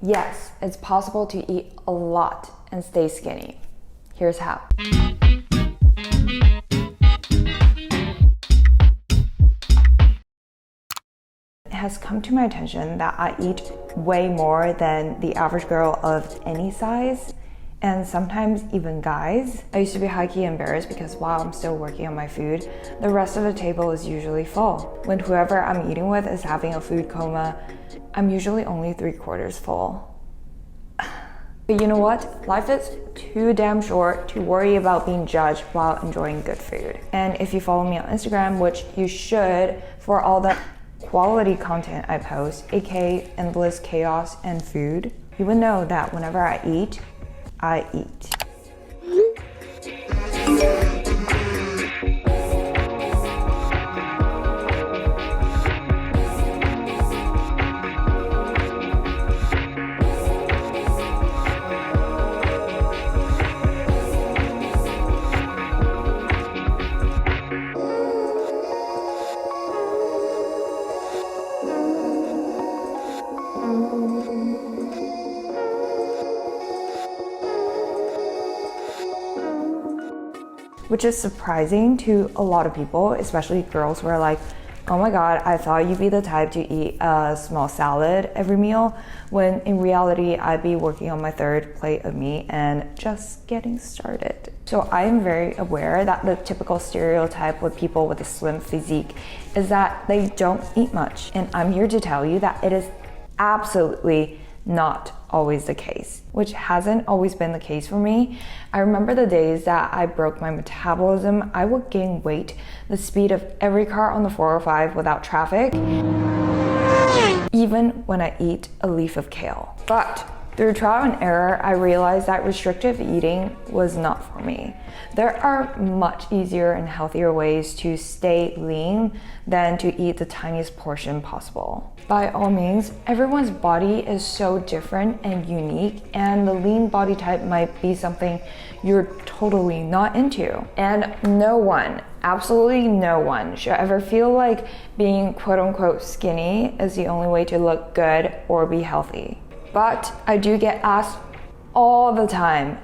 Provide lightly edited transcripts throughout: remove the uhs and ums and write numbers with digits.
Yes, it's possible to eat a lot and stay skinny. Here's how. It has come to my attention that I eat way more than the average girl of any size, and sometimes even guys. I used to be high-key embarrassed because while I'm still working on my food, the rest of the table is usually full. When whoever I'm eating with is having a food coma, I'm usually only 3/4 full. But you know what? Life is too damn short to worry about being judged while enjoying good food. And if you follow me on Instagram, which you should for all the quality content I post, aka endless chaos and food, you would know that whenever I eat, I eat. Which is surprising to a lot of people, especially girls who are like, oh my god, I thought you'd be the type to eat a small salad every meal, when in reality I'd be working on my 3rd plate of meat and just getting started. So I am very aware that the typical stereotype with people with a slim physique is that they don't eat much, and I'm here to tell you that it is absolutely not always the case, which hasn't always been the case for me. I remember the days that I broke my metabolism. I would gain weight the speed of every car on the 405 without traffic, even when I eat a leaf of kale. But through trial and error, I realized that restrictive eating was not for me. There are much easier and healthier ways to stay lean than to eat the tiniest portion possible. By all means, everyone's body is so different and unique, and the lean body type might be something you're totally not into. And no one, absolutely no one, should ever feel like being quote-unquote skinny is the only way to look good or be healthy. But I do get asked all the time,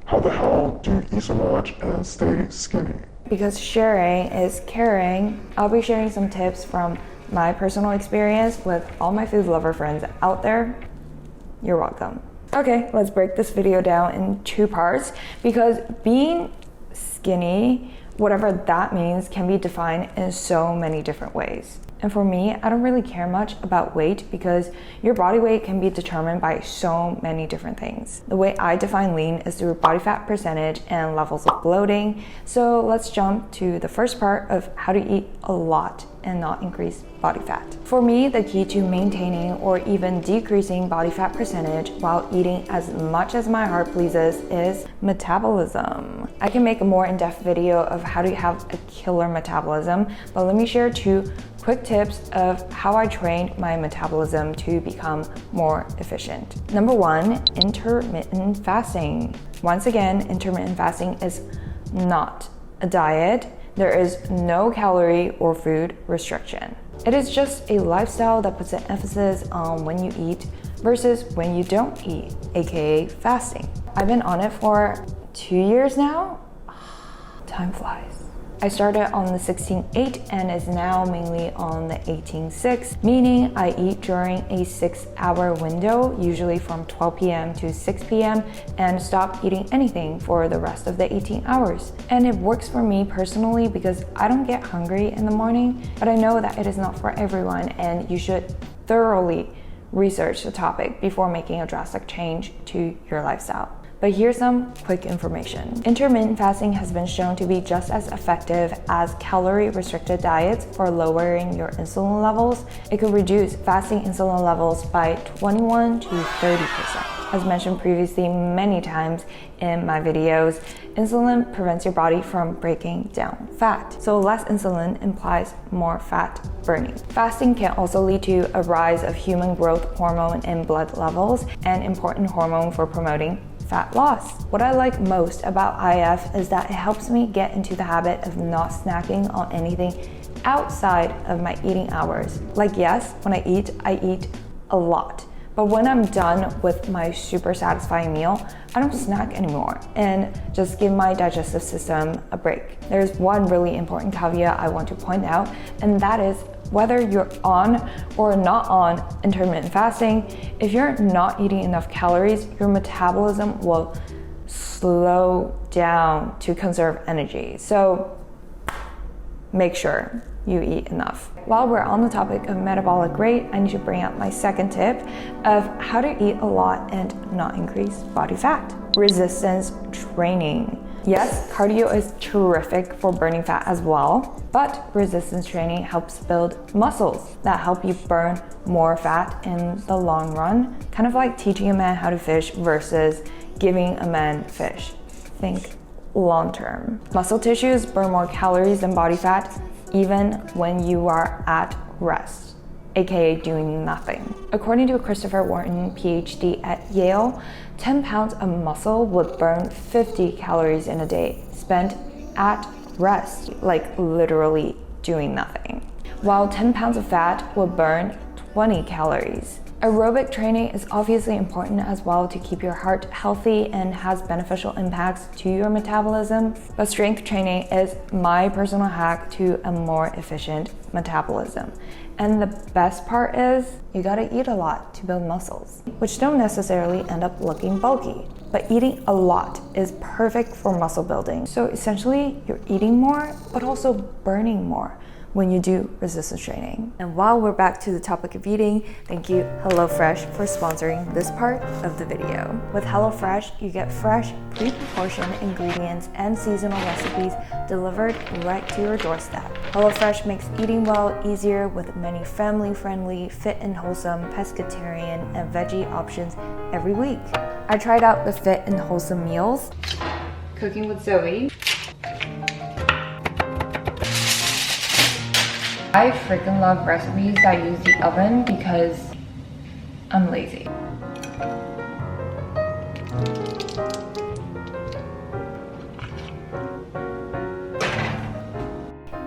how the hell do you eat so much and stay skinny? Because sharing is caring. I'll be sharing some tips from my personal experience with all my food lover friends out there. You're welcome. Okay, let's break this video down in 2 parts, because being skinny, whatever that means, can be defined in so many different ways. And for me, I don't really care much about weight because your body weight can be determined by so many different things. The way I define lean is through body fat percentage and levels of bloating. So let's jump to the first part of how to eat a lot and not increase body fat. For me, the key to maintaining or even decreasing body fat percentage while eating as much as my heart pleases is metabolism. I can make a more in-depth video of how to have a killer metabolism, but let me share 2 quick tips of how I trained my metabolism to become more efficient. Number 1, intermittent fasting. Once again, intermittent fasting is not a diet. There is no calorie or food restriction. It is just a lifestyle that puts an emphasis on when you eat versus when you don't eat, aka fasting. I've been on it for 2 years now. Time flies. I started on the 16/8 and is now mainly on the 18/6, meaning I eat during a 6-hour window, usually from 12 p.m. to 6 p.m, and stop eating anything for the rest of the 18 hours. And it works for me personally because I don't get hungry in the morning, but I know that it is not for everyone, and you should thoroughly research the topic before making a drastic change to your lifestyle. But here's some quick information. Intermittent fasting has been shown to be just as effective as calorie-restricted diets for lowering your insulin levels. It could reduce fasting insulin levels by 21 to 30%. As mentioned previously many times in my videos, insulin prevents your body from breaking down fat. So less insulin implies more fat burning. Fasting can also lead to a rise of human growth hormone in blood levels, an important hormone for promoting fat loss. What I like most about IF is that it helps me get into the habit of not snacking on anything outside of my eating hours. Like yes, when I eat a lot, But when I'm done with my super satisfying meal, I don't snack anymore and just give my digestive system a break. There's one really important caveat I want to point out, and that is whether you're on or not on intermittent fasting, if you're not eating enough calories, your metabolism will slow down to conserve energy. So make sure you eat enough. While we're on the topic of metabolic rate, I need to bring up my second tip of how to eat a lot and not increase body fat. Resistance training. Yes, cardio is terrific for burning fat as well, but resistance training helps build muscles that help you burn more fat in the long run. Kind of like teaching a man how to fish versus giving a man fish. Think long term. Muscle tissues burn more calories than body fat even when you are at rest, aka doing nothing. According to Christopher Wharton, PhD at Yale, 10 pounds of muscle would burn 50 calories in a day spent at rest, like literally doing nothing, while 10 pounds of fat would burn 20 calories. Aerobic training is obviously important as well to keep your heart healthy and has beneficial impacts to your metabolism, but strength training is my personal hack to a more efficient metabolism. And the best part is you gotta eat a lot to build muscles, which don't necessarily end up looking bulky. But eating a lot is perfect for muscle building. So essentially, you're eating more, but also burning more when you do resistance training. And while we're back to the topic of eating, thank you HelloFresh for sponsoring this part of the video. With HelloFresh, you get fresh, pre-portioned ingredients and seasonal recipes delivered right to your doorstep. HelloFresh makes eating well easier with many family-friendly, fit and wholesome pescatarian and veggie options every week. I tried out the fit and wholesome meals, Cooking with Zoe. I freaking love recipes that use the oven because I'm lazy.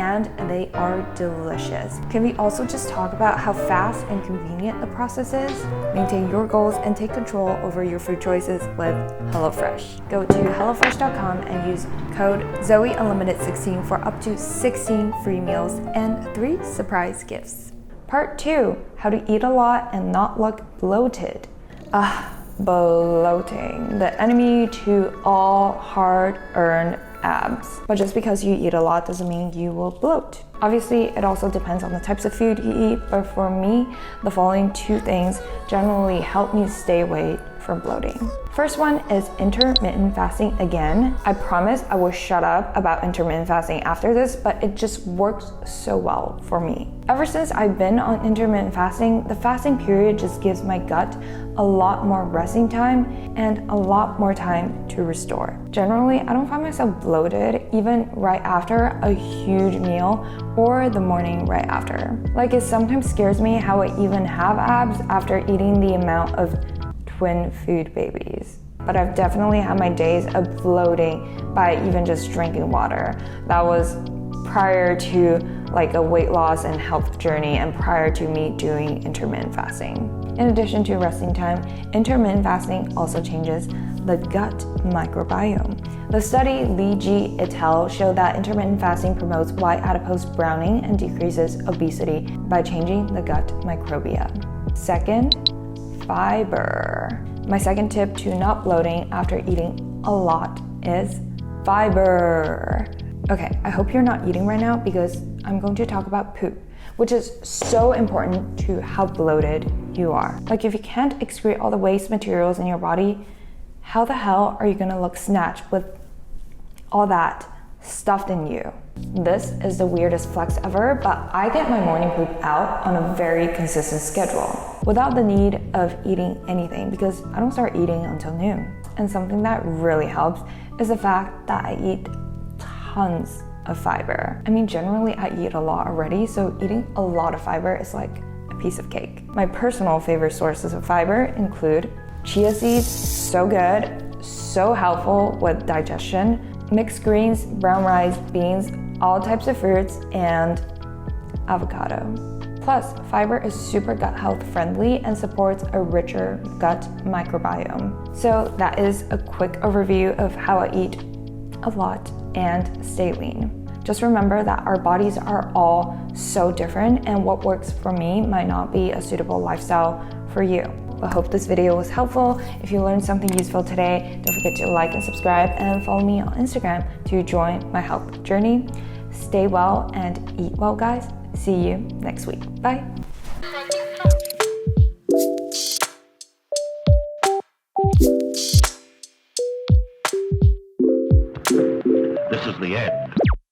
And they are delicious. Can we also just talk about how fast and convenient the process is? Maintain your goals and take control over your food choices with HelloFresh. Go to HelloFresh.com and use code ZOEUnlimited16 for up to 16 free meals and 3 surprise gifts. Part 2, how to eat a lot and not look bloated. Bloating, the enemy to all hard-earned abs. But just because you eat a lot doesn't mean you will bloat. Obviously, it also depends on the types of food you eat, but for me, the following 2 things generally help me stay away from bloating. First one is intermittent fasting again. I promise I will shut up about intermittent fasting after this, but it just works so well for me. Ever since I've been on intermittent fasting, the fasting period just gives my gut a lot more resting time and a lot more time to restore. Generally, I don't find myself bloated even right after a huge meal or the morning right after. Like, it sometimes scares me how I even have abs after eating the amount of twin food babies. But I've definitely had my days of bloating by even just drinking water. That was prior to like a weight loss and health journey and prior to me doing intermittent fasting. In addition to resting time, intermittent fasting also changes the gut microbiome. The study Li Ji et al. Showed that intermittent fasting promotes white adipose browning and decreases obesity by changing the gut microbiome. Second, fiber. My second tip to not bloating after eating a lot is fiber. Okay, I hope you're not eating right now because I'm going to talk about poop, which is so important to how bloated you are. Like, if you can't excrete all the waste materials in your body, how the hell are you gonna look snatched with all that stuffed in you? This is the weirdest flex ever, but I get my morning poop out on a very consistent schedule without the need of eating anything because I don't start eating until noon. And something that really helps is the fact that I eat tons of fiber. I mean, generally I eat a lot already, so eating a lot of fiber is like a piece of cake. My personal favorite sources of fiber include chia seeds, so good, so helpful with digestion, mixed greens, brown rice, beans, all types of fruits, and avocado. Plus, fiber is super gut health friendly and supports a richer gut microbiome. So that is a quick overview of how I eat a lot and stay lean. Just remember that our bodies are all so different, and what works for me might not be a suitable lifestyle for you. I hope this video was helpful. If you learned something useful today, don't forget to like and subscribe and follow me on Instagram to join my health journey. Stay well and eat well, guys. See you next week. Bye. This is the end.